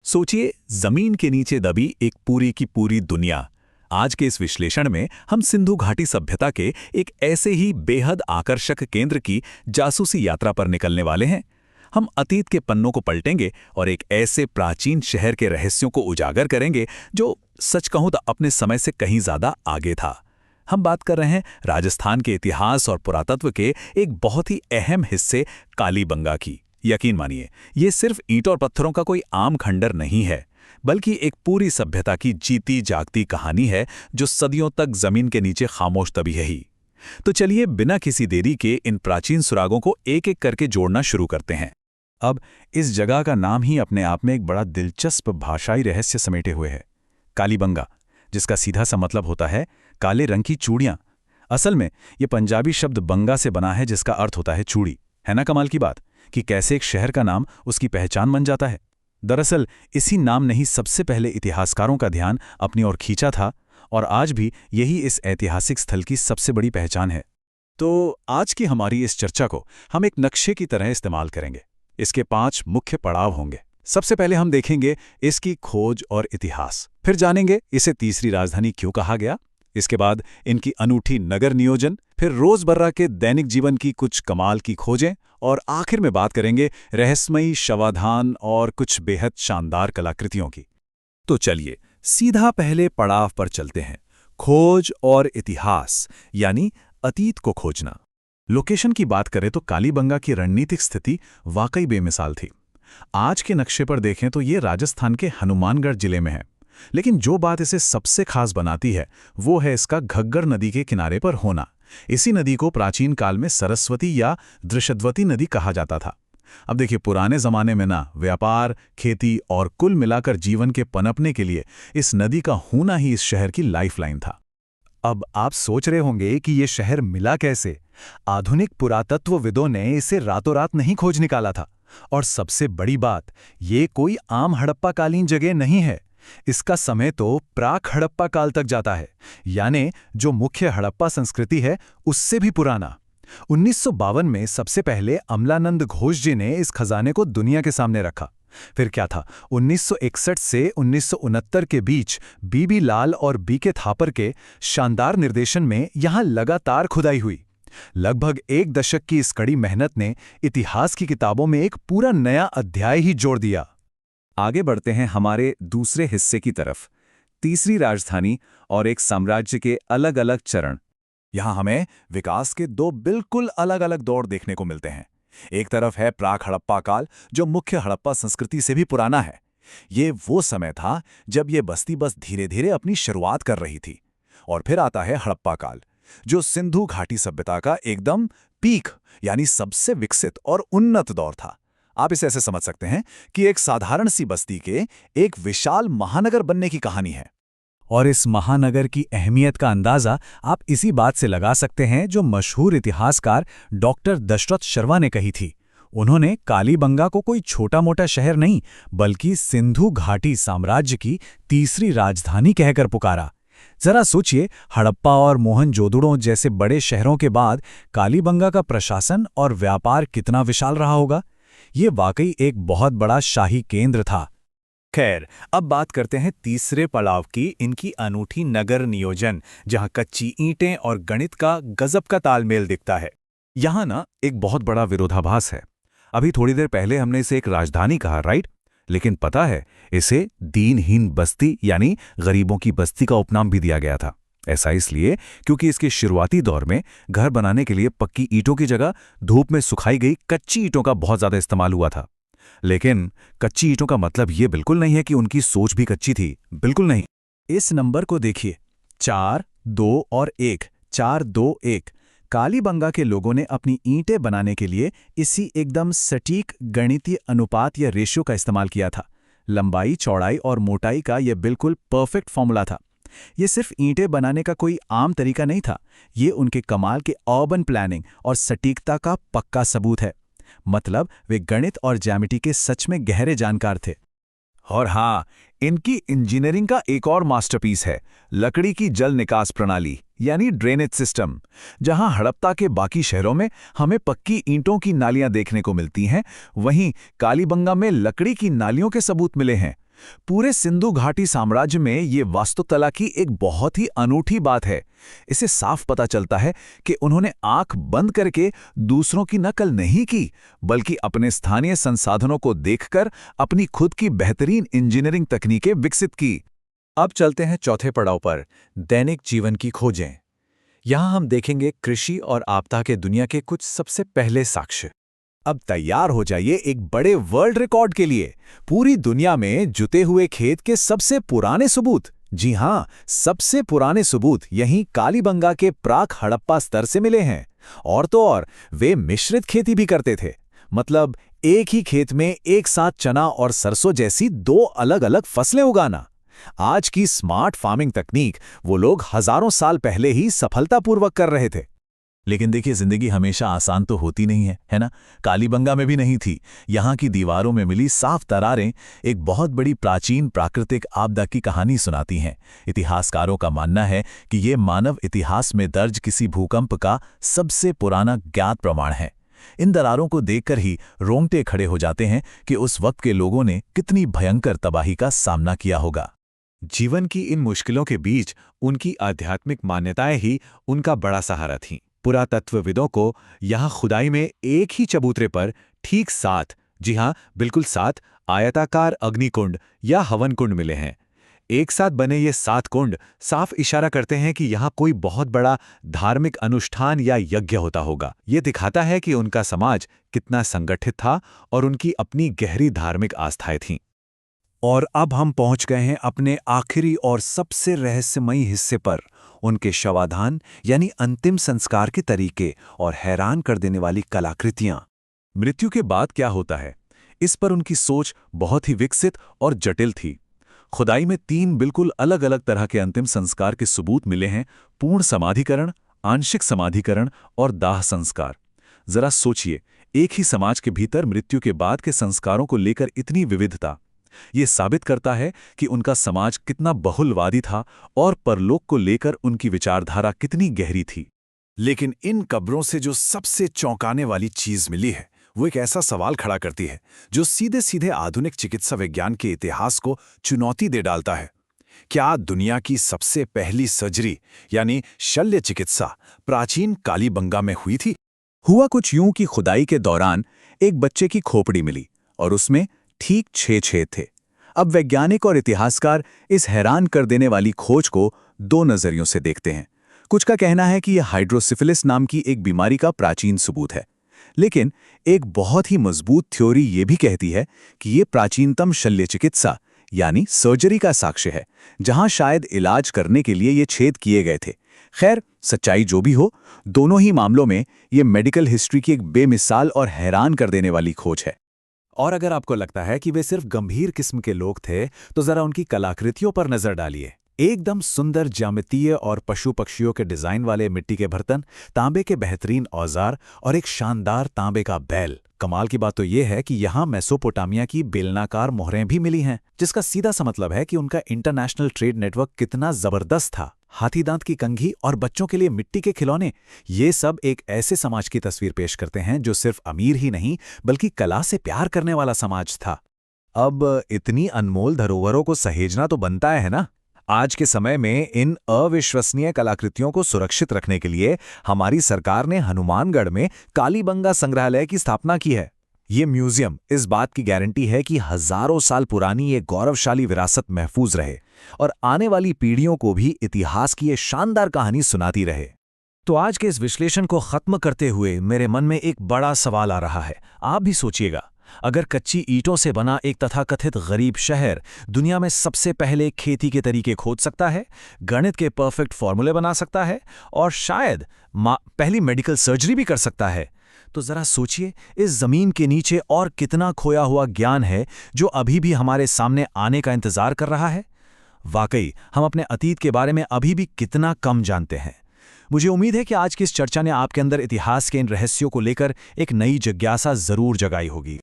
सोचिए, जमीन के नीचे दबी एक पूरी की पूरी दुनिया। आज के इस विश्लेषण में हम सिंधु घाटी सभ्यता के एक ऐसे ही बेहद आकर्षक केंद्र की जासूसी यात्रा पर निकलने वाले हैं। हम अतीत के पन्नों को पलटेंगे और एक ऐसे प्राचीन शहर के रहस्यों को उजागर करेंगे जो सच कहूं तो अपने समय से कहीं ज्यादा आगे था। हम बात कर रहे हैं राजस्थान के इतिहास और पुरातत्व के एक बहुत ही अहम हिस्से कालीबंगा की। यकीन मानिए, ये सिर्फ ईंट और पत्थरों का कोई आम खंडर नहीं है, बल्कि एक पूरी सभ्यता की जीती जागती कहानी है जो सदियों तक जमीन के नीचे खामोश दबी है ही। तो चलिए, बिना किसी देरी के इन प्राचीन सुरागों को एक एक करके जोड़ना शुरू करते हैं। अब इस जगह का नाम ही अपने आप में एक बड़ा दिलचस्प भाषाई रहस्य समेटे हुए है। कालीबंगा, जिसका सीधा सा मतलब होता है काले रंग की चूड़ियां। असल में ये पंजाबी शब्द बंगा से बना है, जिसका अर्थ होता है चूड़ी। है ना कमाल की बात कि कैसे एक शहर का नाम उसकी पहचान बन जाता है। दरअसल इसी नाम ने ही सबसे पहले इतिहासकारों का ध्यान अपनी ओर खींचा था, और आज भी यही इस ऐतिहासिक स्थल की सबसे बड़ी पहचान है। तो आज की हमारी इस चर्चा को हम एक नक्शे की तरह इस्तेमाल करेंगे। इसके 5 मुख्य पड़ाव होंगे। सबसे पहले हम देखेंगे इसकी खोज और इतिहास, फिर जानेंगे इसे तीसरी राजधानी क्यों कहा गया, इसके बाद इनकी अनूठी नगर नियोजन, फिर रोजमर्रा के दैनिक जीवन की कुछ कमाल की खोजें, और आखिर में बात करेंगे रहस्यमयी शवाधान और कुछ बेहद शानदार कलाकृतियों की। तो चलिए सीधा पहले पड़ाव पर चलते हैं, खोज और इतिहास, यानी अतीत को खोजना। लोकेशन की बात करें तो कालीबंगा की रणनीतिक स्थिति वाकई बेमिसाल थी। आज के नक्शे पर देखें तो ये राजस्थान के हनुमानगढ़ जिले में है, लेकिन जो बात इसे सबसे खास बनाती है वो है इसका घग्गर नदी के किनारे पर होना। इसी नदी को प्राचीन काल में सरस्वती या दृशद्वती नदी कहा जाता था। अब देखिए, पुराने जमाने में ना व्यापार, खेती और कुल मिलाकर जीवन के पनपने के लिए इस नदी का होना ही इस शहर की लाइफलाइन था। अब आप सोच रहे होंगे कि ये शहर मिला कैसे। आधुनिक पुरातत्वविदों ने इसे रातों रात नहीं खोज निकाला था, और सबसे बड़ी बात, ये कोई आम हड़प्पाकालीन जगह नहीं है। इसका समय तो प्राक हड़प्पा काल तक जाता है, यानी जो मुख्य हड़प्पा संस्कृति है उससे भी पुराना। 1952 में सबसे पहले अमलानंद घोष जी ने इस खजाने को दुनिया के सामने रखा। फिर क्या था, 1961 से 1969 के बीच बीबी लाल और बीके थापर के शानदार निर्देशन में यहां लगातार खुदाई हुई। लगभग 1 दशक की इस कड़ी मेहनत ने इतिहास की किताबों में एक पूरा नया अध्याय ही जोड़ दिया। आगे बढ़ते हैं हमारे दूसरे हिस्से की तरफ, तीसरी राजधानी और एक साम्राज्य के अलग अलग चरण। यहां हमें विकास के 2 बिल्कुल अलग अलग दौर देखने को मिलते हैं। एक तरफ है प्राक हड़प्पा काल, जो मुख्य हड़प्पा संस्कृति से भी पुराना है। ये वो समय था जब ये बस्ती बस धीरे धीरे अपनी शुरुआत कर रही थी। और फिर आता है हड़प्पा काल, जो सिंधु घाटी सभ्यता का एकदम पीक, यानी सबसे विकसित और उन्नत दौर था। आप इसे ऐसे समझ सकते हैं कि एक साधारण सी बस्ती के एक विशाल महानगर बनने की कहानी है। और इस महानगर की अहमियत का अंदाजा आप इसी बात से लगा सकते हैं जो मशहूर इतिहासकार डॉक्टर दशरथ शर्मा ने कही थी। उन्होंने कालीबंगा को कोई छोटा मोटा शहर नहीं, बल्कि सिंधु घाटी साम्राज्य की तीसरी राजधानी कहकर पुकारा। जरा सोचिए, हड़प्पा और मोहनजोदड़ो जैसे बड़े शहरों के बाद कालीबंगा का प्रशासन और व्यापार कितना विशाल रहा होगा। ये वाकई एक बहुत बड़ा शाही केंद्र था। खैर, अब बात करते हैं तीसरे पड़ाव की, इनकी अनूठी नगर नियोजन, जहां कच्ची ईंटें और गणित का गजब का तालमेल दिखता है। यहां ना एक बहुत बड़ा विरोधाभास है। अभी थोड़ी देर पहले हमने इसे एक राजधानी कहा, राइट? लेकिन पता है, इसे दीनहीन बस्ती यानी गरीबों की बस्ती का उपनाम भी दिया गया था। ऐसा इसलिए क्योंकि इसके शुरुआती दौर में घर बनाने के लिए पक्की ईंटों की जगह धूप में सुखाई गई कच्ची ईंटों का बहुत ज्यादा इस्तेमाल हुआ था। लेकिन कच्ची ईंटों का मतलब ये बिल्कुल नहीं है कि उनकी सोच भी कच्ची थी, बिल्कुल नहीं। इस नंबर को देखिए, 4, 2 और 1, 4, 2, 1। कालीबंगा के लोगों ने अपनी ईंटें बनाने के लिए इसी एकदम सटीक गणितीय अनुपात या रेशियो का इस्तेमाल किया था। लंबाई, चौड़ाई और मोटाई का यह बिल्कुल परफेक्ट फॉर्मूला था। ये सिर्फ ईंटें बनाने का कोई आम तरीका नहीं था, ये उनके कमाल के अर्बन प्लानिंग और सटीकता का पक्का सबूत है। मतलब वे गणित और ज्यामिति के सच में गहरे जानकार थे। और हाँ, इनकी इंजीनियरिंग का एक और मास्टरपीस है, लकड़ी की जल निकास प्रणाली यानी ड्रेनेज सिस्टम। जहां हड़प्पा के बाकी शहरों में हमें पक्की ईंटों की नालियां देखने को मिलती हैं, वहीं कालीबंगा में लकड़ी की नालियों के सबूत मिले हैं। पूरे सिंधु घाटी साम्राज्य में ये वास्तुकला की एक बहुत ही अनूठी बात है। इसे साफ पता चलता है कि उन्होंने आंख बंद करके दूसरों की नकल नहीं की, बल्कि अपने स्थानीय संसाधनों को देखकर अपनी खुद की बेहतरीन इंजीनियरिंग तकनीकें विकसित की। अब चलते हैं चौथे पड़ाव पर, दैनिक जीवन की खोजें। यहां हम देखेंगे कृषि और आपदा के दुनिया के कुछ सबसे पहले साक्ष्य। अब तैयार हो जाइए एक बड़े वर्ल्ड रिकॉर्ड के लिए। पूरी दुनिया में जुते हुए खेत के सबसे पुराने सबूत, जी हां, सबसे पुराने सबूत यहीं कालीबंगा के प्राक हड़प्पा स्तर से मिले हैं। और तो और वे मिश्रित खेती भी करते थे, मतलब एक ही खेत में एक साथ चना और सरसों जैसी दो अलग अलग फसलें उगाना। आज की स्मार्ट फार्मिंग तकनीक वो लोग हजारों साल पहले ही सफलतापूर्वक कर रहे थे। लेकिन देखिए, जिंदगी हमेशा आसान तो होती नहीं है ना? कालीबंगा में भी नहीं थी। यहाँ की दीवारों में मिली साफ दरारें एक बहुत बड़ी प्राचीन प्राकृतिक आपदा की कहानी सुनाती हैं। इतिहासकारों का मानना है कि ये मानव इतिहास में दर्ज किसी भूकंप का सबसे पुराना ज्ञात प्रमाण है। इन दरारों को देखकर ही रोंगटे खड़े हो जाते हैं कि उस वक्त के लोगों ने कितनी भयंकर तबाही का सामना किया होगा। जीवन की इन मुश्किलों के बीच उनकी आध्यात्मिक मान्यताएं ही उनका बड़ा सहारा थीं। पुरातत्वविदों को यहाँ खुदाई में एक ही चबूतरे पर ठीक 7, जी हाँ बिल्कुल 7 आयताकार अग्निकुंड या हवन कुंड मिले हैं। एक साथ बने ये 7 कुंड साफ इशारा करते हैं कि यहाँ कोई बहुत बड़ा धार्मिक अनुष्ठान या यज्ञ होता होगा। ये दिखाता है कि उनका समाज कितना संगठित था और उनकी अपनी गहरी धार्मिक आस्थाएं थीं। और अब हम पहुंच गए हैं अपने आखिरी और सबसे रहस्यमयी हिस्से पर, उनके शवाधान यानी अंतिम संस्कार के तरीके और हैरान कर देने वाली कलाकृतियां। मृत्यु के बाद क्या होता है, इस पर उनकी सोच बहुत ही विकसित और जटिल थी। खुदाई में 3 बिल्कुल अलग अलग तरह के अंतिम संस्कार के सबूत मिले हैं: पूर्ण समाधिकरण, आंशिक समाधिकरण और दाह संस्कार। जरा सोचिए, एक ही समाज के भीतर मृत्यु के बाद के संस्कारों को लेकर इतनी विविधता। ये साबित करता है कि उनका समाज कितना बहुलवादी था और परलोक को लेकर उनकी विचारधारा कितनी गहरी थी। लेकिन इन कब्रों से जो सबसे चौंकाने वाली चीज मिली है, वो एक ऐसा सवाल खड़ा करती है जो सीधे सीधे आधुनिक चिकित्सा विज्ञान के इतिहास को चुनौती दे डालता है। क्या दुनिया की सबसे पहली सर्जरी यानी शल्य चिकित्सा प्राचीन कालीबंगा में हुई थी? हुआ कुछ यूं कि खुदाई के दौरान एक बच्चे की खोपड़ी मिली और उसमें ठीक 6 छेद थे। अब वैज्ञानिक और इतिहासकार इस हैरान कर देने वाली खोज को 2 नजरियों से देखते हैं। कुछ का कहना है कि यह हाइड्रोसिफिलिस नाम की एक बीमारी का प्राचीन सबूत है, लेकिन एक बहुत ही मजबूत थ्योरी ये भी कहती है कि ये प्राचीनतम शल्य चिकित्सा यानी सर्जरी का साक्ष्य है, जहां शायद इलाज करने के लिए ये छेद किए गए थे। खैर, सच्चाई जो भी हो, दोनों ही मामलों में ये मेडिकल हिस्ट्री की एक बेमिसाल और हैरान कर देने वाली खोज है। और अगर आपको लगता है कि वे सिर्फ गंभीर किस्म के लोग थे, तो जरा उनकी कलाकृतियों पर नजर डालिए। एकदम सुंदर ज्यामितीय और पशु पक्षियों के डिजाइन वाले मिट्टी के बर्तन, तांबे के बेहतरीन औजार और एक शानदार तांबे का बैल। कमाल की बात तो यह है कि यहाँ मेसोपोटामिया की बेलनाकार मोहरें भी मिली हैं, जिसका सीधा सा मतलब है कि उनका इंटरनेशनल ट्रेड नेटवर्क कितना जबरदस्त था। हाथी दांत की कंघी और बच्चों के लिए मिट्टी के खिलौने, ये सब एक ऐसे समाज की तस्वीर पेश करते हैं जो सिर्फ अमीर ही नहीं बल्कि कला से प्यार करने वाला समाज था। अब इतनी अनमोल धरोहरों को सहेजना तो बनता है ना? आज के समय में इन अविश्वसनीय कलाकृतियों को सुरक्षित रखने के लिए हमारी सरकार ने हनुमानगढ़ में कालीबंगा संग्रहालय की स्थापना की है। ये म्यूजियम इस बात की गारंटी है कि हजारों साल पुरानी ये गौरवशाली विरासत महफूज रहे और आने वाली पीढ़ियों को भी इतिहास की ये शानदार कहानी सुनाती रहे। तो आज के इस विश्लेषण को खत्म करते हुए मेरे मन में एक बड़ा सवाल आ रहा है। आप भी सोचिएगा, अगर कच्ची ईंटों से बना एक तथाकथित गरीब शहर दुनिया में सबसे पहले खेती के तरीके खोज सकता है, गणित के परफेक्ट फॉर्मूले बना सकता है और शायद पहली मेडिकल सर्जरी भी कर सकता है, तो जरा सोचिए इस जमीन के नीचे और कितना खोया हुआ ज्ञान है जो अभी भी हमारे सामने आने का इंतजार कर रहा है। वाकई हम अपने अतीत के बारे में अभी भी कितना कम जानते हैं। मुझे उम्मीद है कि आज की इस चर्चा ने आपके अंदर इतिहास के इन रहस्यों को लेकर एक नई जिज्ञासा जरूर जगाई होगी।